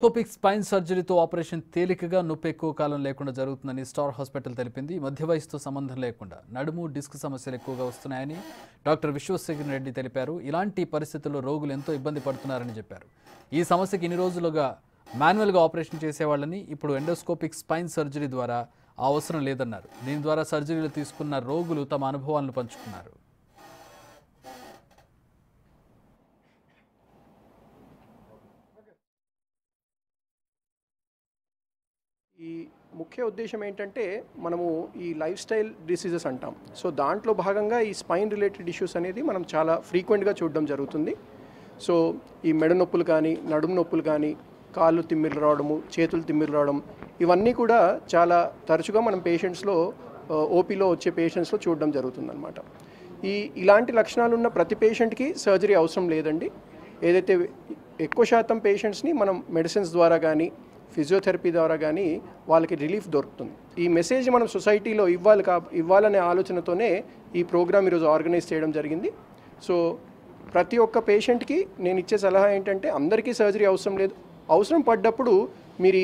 Topic spine సర్జరీతో operation తేలికగా నొప్పి ఎక్కువ కాలం లేకుండా జరుగుతుందని స్టార్ హాస్పిటల్ తెలిపింది. మధ్య వయసుతో సంబంధం లేకుండా నడుము డిస్క్ సమస్యలు ఎక్కువగా వస్తున్నాయని డాక్టర్ విశ్వశేఖర్ రెడ్డి తెలిపారు. ఇలాంటి పరిస్థితుల్లో రోగులు ఎంతో ఇబ్బంది పడుతున్నారని చెప్పారు. ఈ సమస్యకి ఇన్ని రోజులుగా మాన్యువల్గా ఆపరేషన్ చేసేవాళ్ళని ఇప్పుడు ఎండోస్కోపిక్ స్పైన్ సర్జరీ ద్వారా ఆ అవసరం లేదన్నారు. దీని ద్వారా సర్జరీలు తీసుకున్న రోగులు తమ అనుభవాలను పంచుకున్నారు. ఈ ముఖ్య ఉద్దేశం ఏంటంటే మనము ఈ లైఫ్ స్టైల్ డిసీజెస్ అంటాం. సో దాంట్లో భాగంగా ఈ స్పైన్ రిలేటెడ్ ఇష్యూస్ అనేది మనం చాలా ఫ్రీక్వెంట్గా చూడడం జరుగుతుంది. సో ఈ మెడ నొప్పులు కానీ, నడుము నొప్పులు కానీ, కాళ్ళు తిమ్మిర్లు రావడము, చేతులు తిమ్మిర్లు రావడం, ఇవన్నీ కూడా చాలా తరచుగా మనం పేషెంట్స్లో ఓపీలో వచ్చే పేషెంట్స్లో చూడడం జరుగుతుందన్నమాట. ఇలాంటి లక్షణాలు ఉన్న ప్రతి పేషెంట్కి సర్జరీ అవసరం లేదండి. ఏదైతే ఎక్కువ శాతం పేషెంట్స్ని మనం మెడిసిన్స్ ద్వారా కానీ, ఫిజియోథెరపీ ద్వారా కానీ వాళ్ళకి రిలీఫ్ దొరుకుతుంది. ఈ మెసేజ్ మనం సొసైటీలో ఇవ్వాలనే ఆలోచనతోనే ఈ ప్రోగ్రామ్ ఈరోజు ఆర్గనైజ్ చేయడం జరిగింది. సో ప్రతి ఒక్క పేషెంట్కి నేను ఇచ్చే సలహా ఏంటంటే అందరికీ సర్జరీ అవసరం లేదు. అవసరం పడ్డప్పుడు మీరు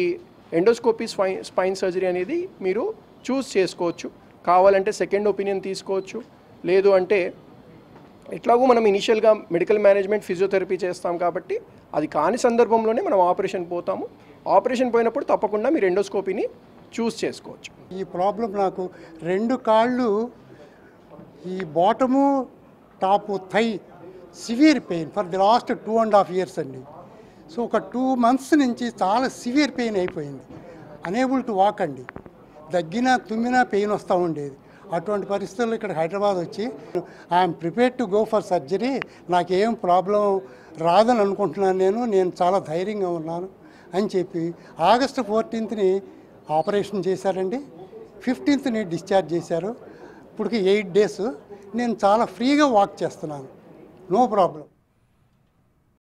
ఎండోస్కోపీ స్పైన్ సర్జరీ అనేది మీరు చూస్ చేసుకోవచ్చు. కావాలంటే సెకండ్ ఒపీనియన్ తీసుకోవచ్చు. లేదు అంటే ఎట్లాగో మనం ఇనిషియల్గా మెడికల్ మేనేజ్మెంట్ ఫిజియోథెరపీ చేస్తాం కాబట్టి అది కాని సందర్భంలోనే మనం ఆపరేషన్ పోతాము. ఆపరేషన్ పోయినప్పుడు తప్పకుండా మీరు ఎండోస్కోపీని చూస్ చేసుకోవచ్చు. ఈ ప్రాబ్లం నాకు రెండు కాళ్ళు, ఈ bottom top thigh severe pain for the last 2.5 years అండి. సో ఒక 2 months నుంచి చాలా సివియర్ పెయిన్ అయిపోయింది. అనేబుల్ టు వాక్ అండి. దగ్గినా తుమ్మినా పెయిన్ వస్తూ ఉండేది. అటువంటి పరిస్థితుల్లో ఇక్కడ హైదరాబాద్ వచ్చి I'm prepared to go for surgery, నాకేం ప్రాబ్లం రాదని అనుకుంటున్నాను, నేను చాలా ధైర్యంగా ఉన్నాను అని చెప్పి August 14th ఆపరేషన్ చేశారండి. 15th డిశ్చార్జ్ చేశారు. ఇప్పటికి 8 days నేను చాలా ఫ్రీగా వాక్ చేస్తున్నాను. No problem.